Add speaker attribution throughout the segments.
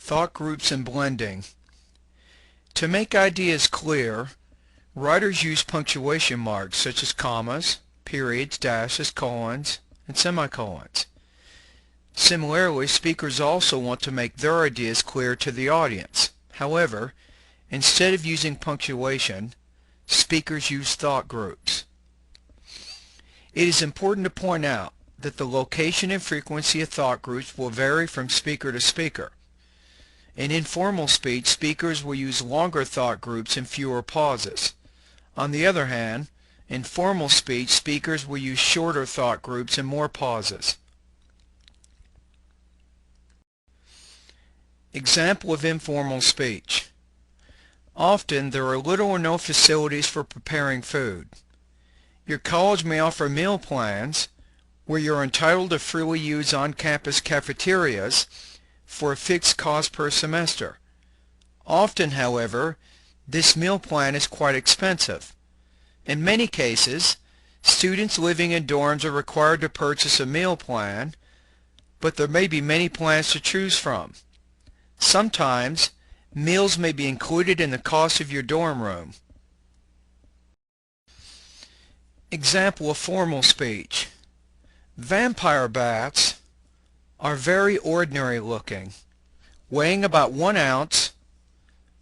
Speaker 1: Thought groups and blending. To make ideas clear, writers use punctuation marks such as commas, periods, dashes, colons, and semicolons. Similarly, speakers also want to make their ideas clear to the audience. However, instead of using punctuation, speakers use thought groups. It is important to point out that the location and frequency of thought groups will vary from speaker to speaker. In informal speech, speakers will use longer thought groups and fewer pauses. On the other hand, in formal speech, speakers will use shorter thought groups and more pauses. Example of informal speech. Often there are little or no facilities for preparing food. Your college may offer meal plans where you're entitled to freely use on-campus cafeterias for a fixed cost per semester. Often, however, this meal plan is quite expensive. In many cases, students living in dorms are required to purchase a meal plan, but there may be many plans to choose from. Sometimes, meals may be included in the cost of your dorm room. Example of formal speech. Vampire bats are very ordinary looking, weighing about 1 ounce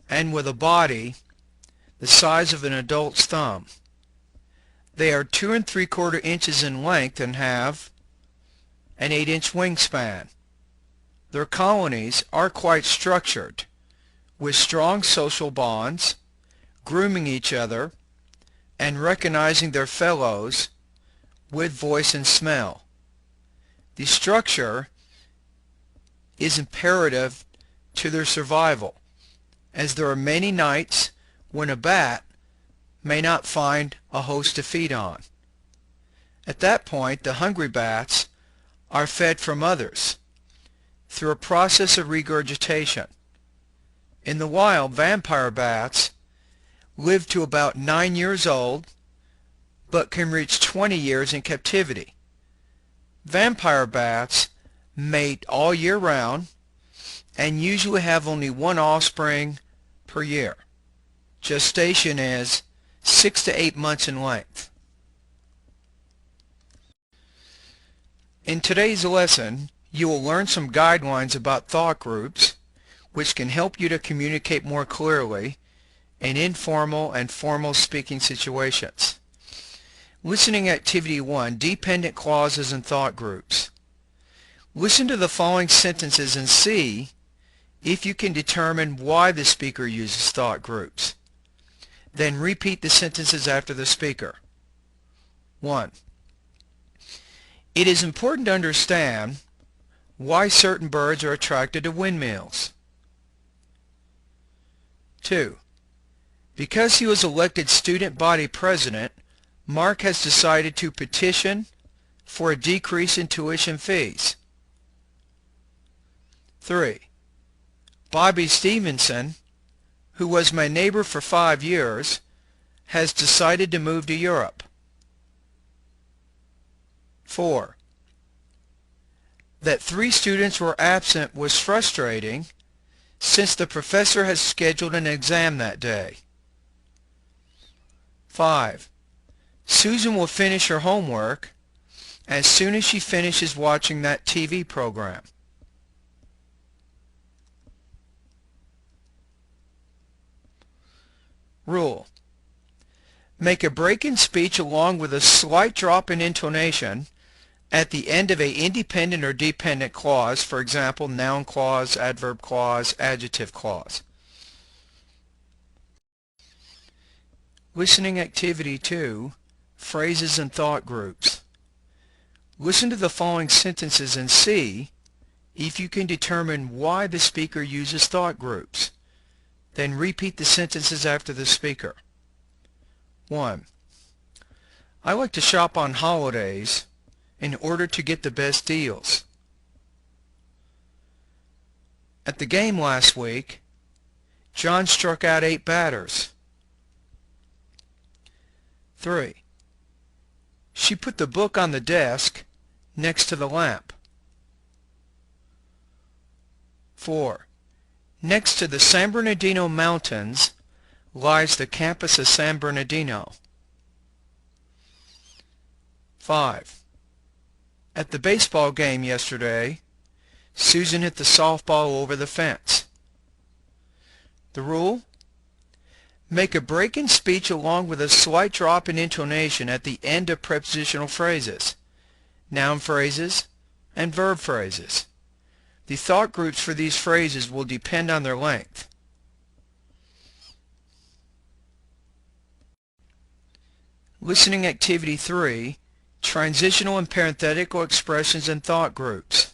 Speaker 1: and with a body the size of an adult's thumb. They are 2 3/4 inches in length and have an 8-inch wingspan. Their colonies are quite structured, with strong social bonds, grooming each other, and recognizing their fellows with voice and smell. The structure is imperative to their survival, as there are many nights when a bat may not find a host to feed on. At that point, the hungry bats are fed from others through a process of regurgitation. In the wild, vampire bats live to about 9 years old, but can reach 20 years in captivity. Vampire bats mate all year round and usually have only 1 offspring per year. Gestation is 6 to 8 months in length. In today's lesson, you will learn some guidelines about thought groups, which can help you to communicate more clearly in informal and formal speaking situations. Listening Activity 1, Dependent Clauses and Thought Groups. Listen to the following sentences and see if you can determine why the speaker uses thought groups. Then repeat the sentences after the speaker. 1. It is important to understand why certain birds are attracted to windmills. 2. Because he was elected student body president, Mark has decided to petition for a decrease in tuition fees. 3. Bobby Stevenson, who was my neighbor for 5 years, has decided to move to Europe. 4. That 3 students were absent was frustrating since the professor has scheduled an exam that day. 5. Susan will finish her homework as soon as she finishes watching that TV program. Rule. Make a break in speech along with a slight drop in intonation at the end of an independent or dependent clause, for example, noun clause, adverb clause, adjective clause. Listening Activity 2, Phrases and Thought Groups. Listen to the following sentences and see if you can determine why the speaker uses thought groups. Then repeat the sentences after the speaker. 1. I like to shop on holidays in order to get the best deals. At the game last week, John struck out 8 batters. 3. She put the book on the desk next to the lamp. 4. Next to the San Bernardino Mountains lies the campus of San Bernardino. 5. At the baseball game yesterday, Susan hit the softball over the fence. The rule? Make a break in speech along with a slight drop in intonation at the end of prepositional phrases, noun phrases, and verb phrases. The thought groups for these phrases will depend on their length. Listening Activity 3, Transitional and Parenthetical Expressions and Thought Groups.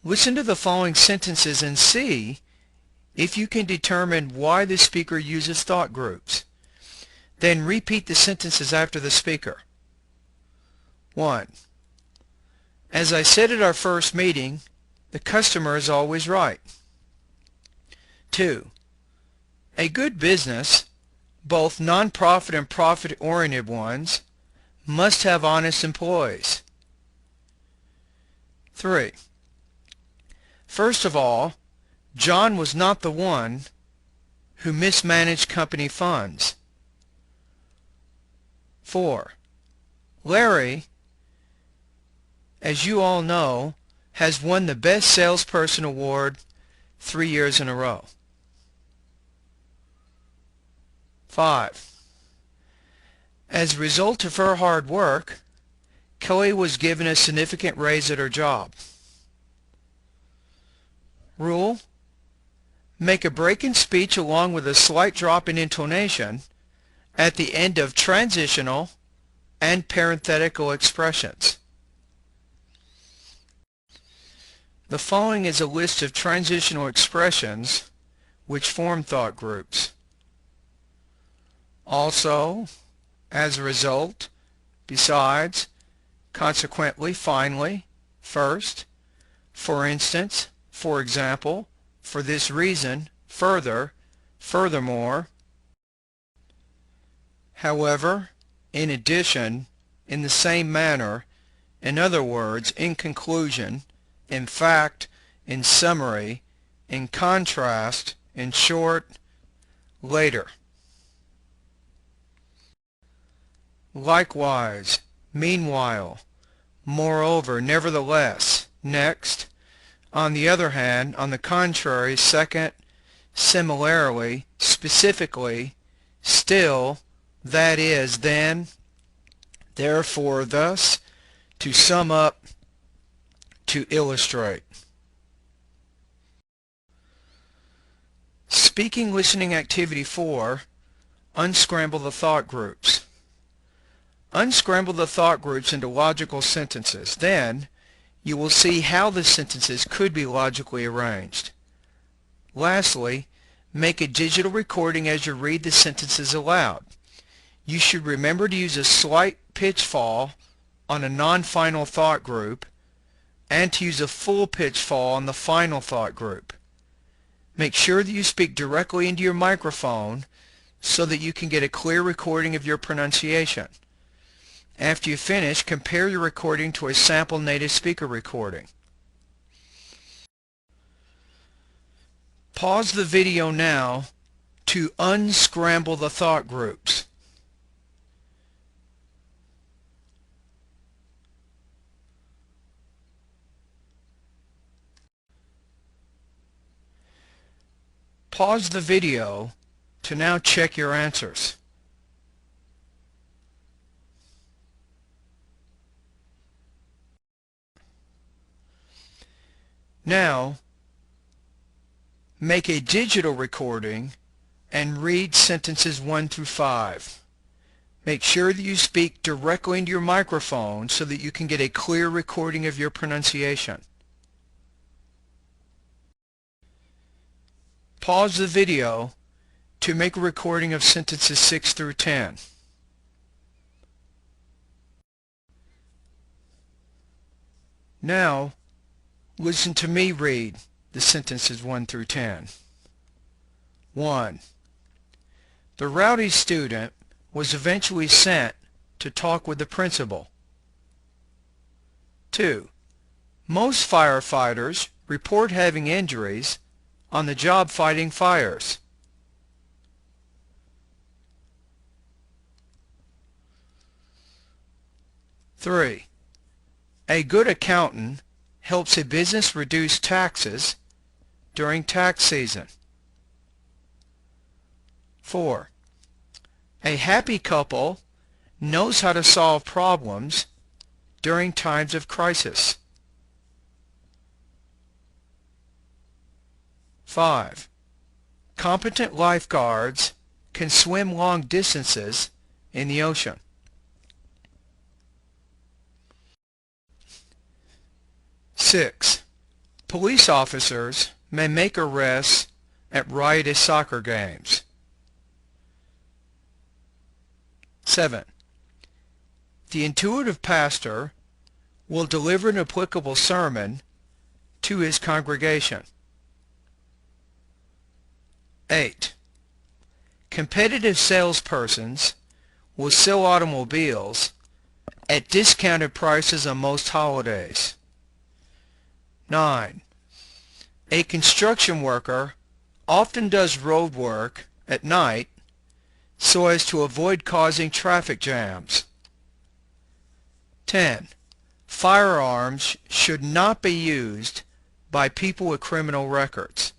Speaker 1: Listen to the following sentences and see if you can determine why the speaker uses thought groups. Then repeat the sentences after the speaker. 1. As I said at our first meeting, the customer is always right. 2. A good business, both non-profit and profit-oriented ones, must have honest employees. 3. First of all, John was not the one who mismanaged company funds. 4. Larry, as you all know, has won the Best Salesperson Award 3 years in a row. 5. As a result of her hard work, Kelly was given a significant raise at her job. Rule: make a break in speech along with a slight drop in intonation at the end of transitional and parenthetical expressions. The following is a list of transitional expressions which form thought groups. Also, as a result, besides, consequently, finally, first, for instance, for example, for this reason, further, furthermore, however, in addition, in the same manner, in other words, in conclusion, in fact, in summary, in contrast, in short, later. Likewise, meanwhile, moreover, nevertheless, next, on the other hand, on the contrary, second, similarly, specifically, still, that is, then, therefore, thus, to sum up, to illustrate. Speaking Listening Activity 4, unscramble the thought groups. Unscramble the thought groups into logical sentences. Then, you will see how the sentences could be logically arranged. Lastly, make a digital recording as you read the sentences aloud. You should remember to use a slight pitch fall on a non-final thought group and to use a full pitch fall on the final thought group. Make sure that you speak directly into your microphone so that you can get a clear recording of your pronunciation. After you finish, compare your recording to a sample native speaker recording. Pause the video now to unscramble the thought groups. Pause the video to now check your answers. Now, make a digital recording and read sentences 1 through 5. Make sure that you speak directly into your microphone so that you can get a clear recording of your pronunciation. Pause the video to make a recording of sentences 6 through 10. Now, listen to me read the sentences 1 through 10. 1. The rowdy student was eventually sent to talk with the principal. 2. Most firefighters report having injuries on the job fighting fires. Three, a good accountant helps a business reduce taxes during tax season. 4, a happy couple knows how to solve problems during times of crisis. 5, competent lifeguards can swim long distances in the ocean. 6, police officers may make arrests at riotous soccer games. 7, the intuitive pastor will deliver an applicable sermon to his congregation. 8, competitive salespersons will sell automobiles at discounted prices on most holidays. 9, a construction worker often does road work at night so as to avoid causing traffic jams. 10, firearms should not be used by people with criminal records.